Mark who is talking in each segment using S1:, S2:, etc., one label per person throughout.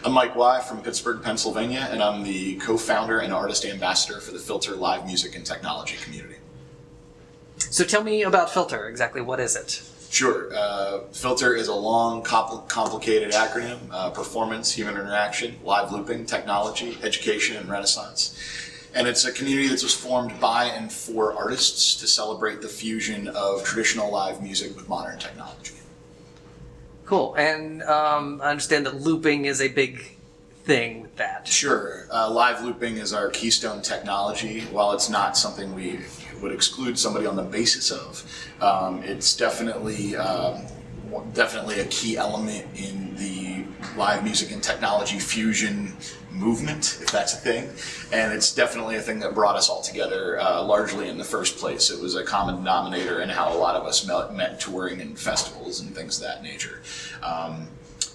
S1: I'm Mike Y. from Pittsburgh, Pennsylvania, and I'm the co-founder and artist ambassador for the Filter live music and technology community.
S2: So tell me about Filter. Exactly what is it?
S1: Sure. Filter is a long, complicated acronym. Performance, human interaction, live looping, technology, education, and renaissance. And it's a community that was formed by and for artists to celebrate the fusion of traditional live music with modern technology.
S2: Cool. And I understand that looping is a big thing with that.
S1: Sure. Live looping is our keystone technology. While it's not something we would exclude somebody on the basis of, it's definitely a key element in the live music and technology fusion movement, if that's a thing. And it's definitely a thing that brought us all together largely in the first place. It was a common denominator in how a lot of us met touring and festivals and things of that nature.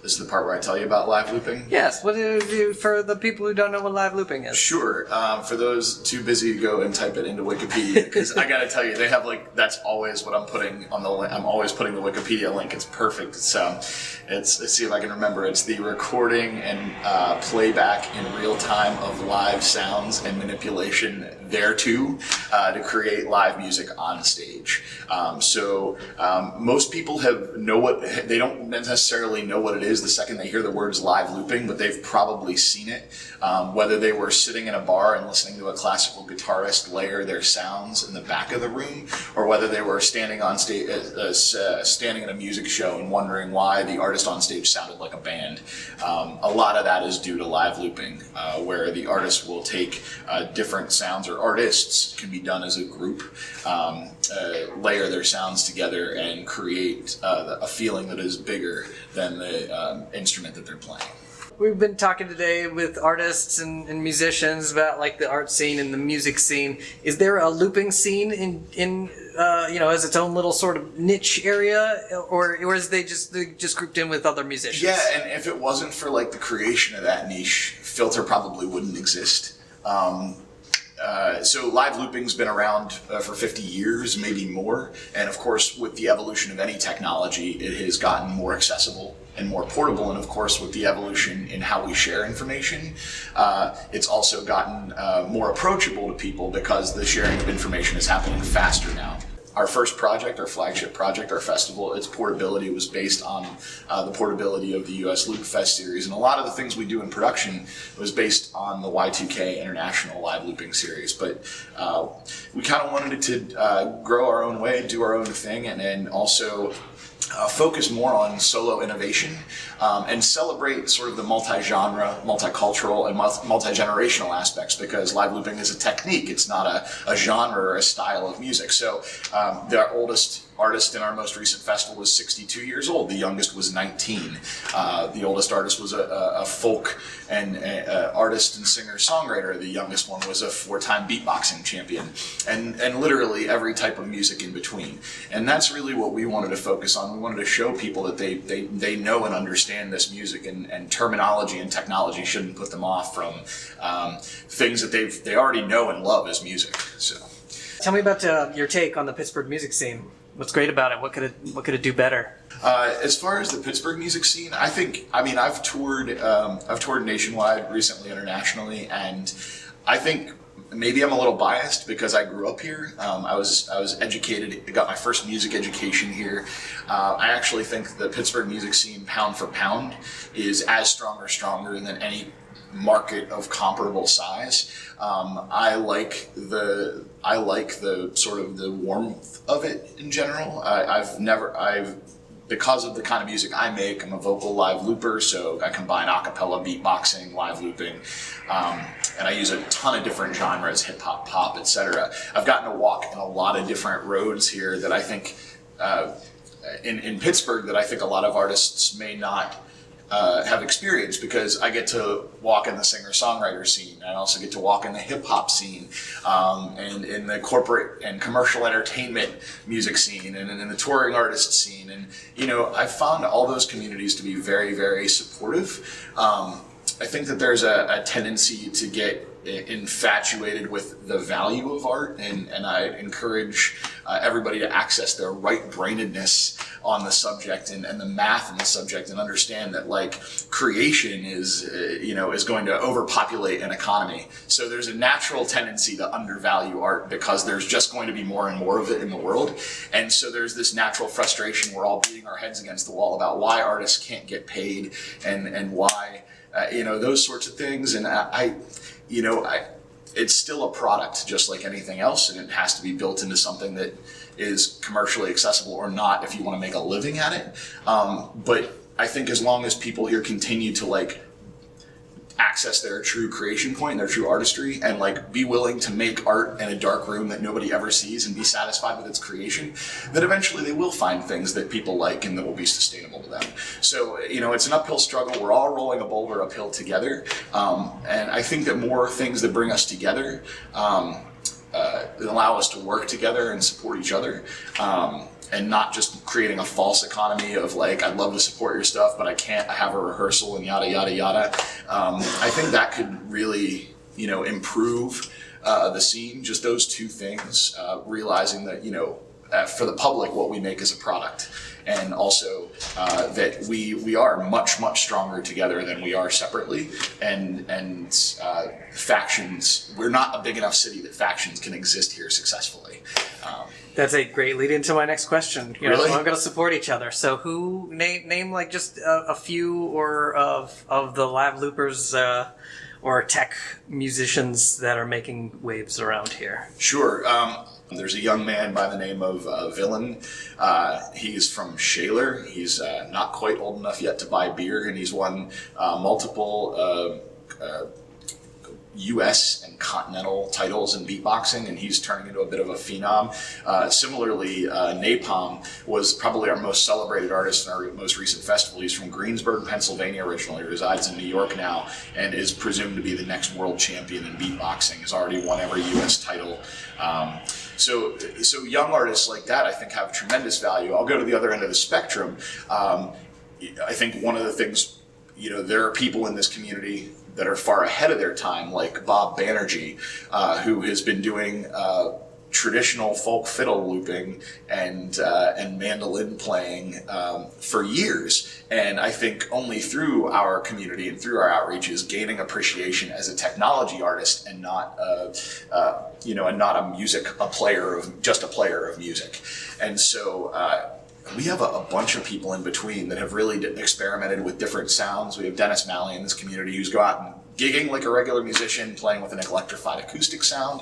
S1: This is the part where I tell you about live looping.
S2: Yes. What do you, for the people who don't know what live looping is?
S1: Sure. For those too busy to go and type it into Wikipedia, because I got to tell you, they have that's always what I'm putting on the. I'm always putting the Wikipedia link. It's perfect. Let's see if I can remember. It's the recording and playback in real time of live sounds and manipulation thereto to create live music on stage. Most people they don't necessarily know what it is the second they hear the words live looping, but they've probably seen it, whether they were sitting in a bar and listening to a classical guitarist layer their sounds in the back of the room, or whether they were standing on stage, standing in a music show and wondering why the artist on stage sounded like a band. A lot of that is due to live looping, where the artist will take different sounds, or artists can be done as a group, layer their sounds together and create a feeling that is bigger than the instrument that they're playing.
S2: We've been talking today with artists and musicians about the art scene and the music scene. Is there a looping scene in as its own little sort of niche area, or is they just grouped in with other musicians?
S1: Yeah, and if it wasn't for the creation of that niche, Filter probably wouldn't exist. So live looping's been around for 50 years, maybe more. And of course, with the evolution of any technology, it has gotten more accessible and more portable. And of course, with the evolution in how we share information, it's also gotten more approachable to people because the sharing of information is happening faster now. Our first project, our flagship project, our festival, its portability was based on the portability of the US Luca Fest series. And a lot of the things we do in production was based on the Y2K International Live Looping series. But we kind of wanted it to grow our own way, do our own thing, and then also focus more on solo innovation and celebrate sort of the multi-genre, multicultural, and multi-generational aspects, because live looping is a technique. It's not a genre or a style of music. So the oldest artist in our most recent festival was 62 years old. The youngest was 19. The oldest artist was a folk and artist and singer-songwriter. The youngest one was a 4-time beatboxing champion, and literally every type of music in between. And that's really what we wanted to focus on. We wanted to show people that they know and understand this music, and terminology and technology shouldn't put them off from things that they already know and love as music. So,
S2: tell me about your take on the Pittsburgh music scene. What's great about it? What could it do better?
S1: As far as the Pittsburgh music scene, I've toured nationwide, recently internationally, and I think maybe I'm a little biased because I grew up here. I was educated, got my first music education here. I actually think the Pittsburgh music scene, pound for pound, is as strong or stronger than any market of comparable size. I like the sort of the warmth of it in general. Because of the kind of music I make, I'm a vocal live looper, so I combine a cappella, beatboxing, live looping, and I use a ton of different genres, hip hop, pop, etc. I've gotten to walk in a lot of different roads here that I think, in Pittsburgh, that I think a lot of artists may not have experienced, because I get to walk in the singer-songwriter scene, and I also get to walk in the hip-hop scene, and in the corporate and commercial entertainment music scene, and in the touring artist scene. And I found all those communities to be very, very supportive. I think that there's a tendency to get infatuated with the value of art, and I encourage everybody to access their right-brainedness on the subject and the math in the subject, and understand that like creation is going to overpopulate an economy. So there's a natural tendency to undervalue art because there's just going to be more and more of it in the world. And so there's this natural frustration. We're all beating our heads against the wall about why artists can't get paid and why, those sorts of things. And it's still a product just like anything else, and it has to be built into something that is commercially accessible or not if you want to make a living at it. But I think as long as people here continue to like access their true creation point and their true artistry, and like be willing to make art in a dark room that nobody ever sees and be satisfied with its creation, that eventually they will find things that people like and that will be sustainable to them. So, it's an uphill struggle. We're all rolling a boulder uphill together. And I think that more things that bring us together, that allow us to work together and support each other, and not just creating a false economy of like, I'd love to support your stuff, but I can't, I have a rehearsal and yada, yada, yada. I think that could really, improve the scene, just those two things, realizing that, for the public, what we make is a product. And also that we are much, much stronger together than we are separately. And factions, we're not a big enough city that factions can exist here successfully.
S2: That's a great lead into my next question.
S1: Really?
S2: We're going to support each other. So who, name like just a few or of the live loopers or tech musicians that are making waves around here?
S1: Sure. There's a young man by the name of Villain. He's from Shaler. He's not quite old enough yet to buy beer, and he's won multiple U.S. and continental titles in beatboxing, and he's turning into a bit of a phenom. Similarly, Napalm was probably our most celebrated artist in our most recent festival. He's from Greensburg, Pennsylvania originally, resides in New York now, and is presumed to be the next world champion in beatboxing. Has already won every U.S. title. So young artists like that, I think, have tremendous value. I'll go to the other end of the spectrum. I think one of the things, there are people in this community that are far ahead of their time, like Bob Banerjee, who has been doing traditional folk fiddle looping and mandolin playing for years. And I think only through our community and through our outreach is gaining appreciation as a technology artist and not a player of music. And so we have a bunch of people in between that have really experimented with different sounds. We have Dennis Malley in this community who's go out and gigging like a regular musician, playing with an electrified acoustic sound.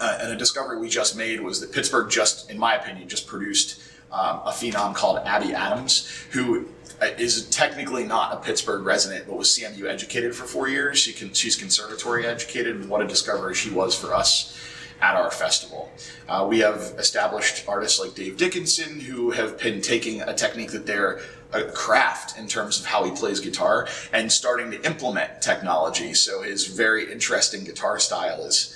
S1: And a discovery we just made was that Pittsburgh in my opinion, produced a phenom called Abby Adams, who is technically not a Pittsburgh resident, but was CMU educated for 4 years. She's conservatory educated, and what a discovery she was for us at our festival. We have established artists like Dave Dickinson who have been taking a technique that they're a craft in terms of how he plays guitar and starting to implement technology. So his very interesting guitar style is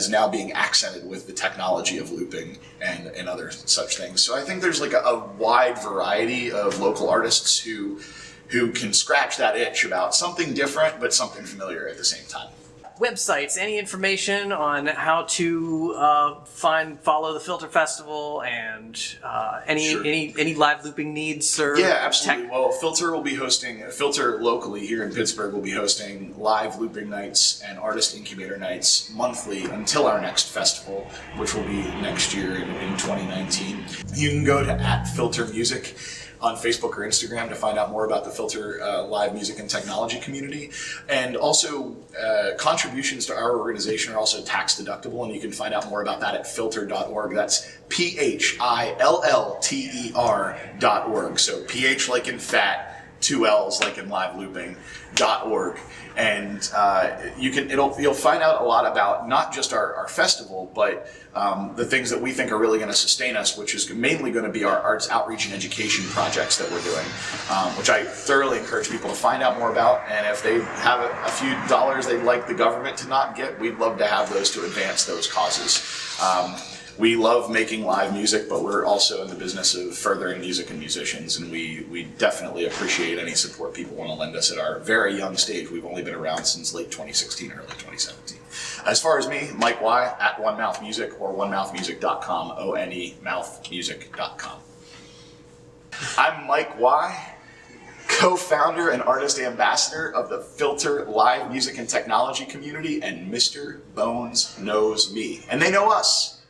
S1: now being accented with the technology of looping and other such things. So I think there's like a wide variety of local artists who can scratch that itch about something different but something familiar at the same time.
S2: Websites, any information on how to follow the Filter Festival and
S1: Sure.
S2: any live looping needs or
S1: Yeah, absolutely.
S2: tech?
S1: Well, Filter locally here in Pittsburgh will be hosting live looping nights and artist incubator nights monthly until our next festival, which will be next year in 2019. You can go to @FilterMusic on Facebook or Instagram to find out more about the Filter live music and technology community. And also, contributions to our organization are also tax deductible, and you can find out more about that at filter.org. That's PHILLTER.org. So PH like in fat, 2 L's like in live looping.org. And you'll find out a lot about not just our festival, but the things that we think are really going to sustain us, which is mainly going to be our arts outreach and education projects that we're doing, which I thoroughly encourage people to find out more about. And if they have a few dollars they'd like the government to not get, we'd love to have those to advance those causes. we love making live music, but we're also in the business of furthering music and musicians, and we definitely appreciate any support people want to lend us at our very young stage. We've only been around since late 2016, early 2017. As far as me, Mike Y at One Mouth Music or onemouthmusic.com, onemouthmusic.com. I'm Mike Y, co-founder and artist ambassador of the Filter live music and technology community, and Mr. Bones knows me. And they know us.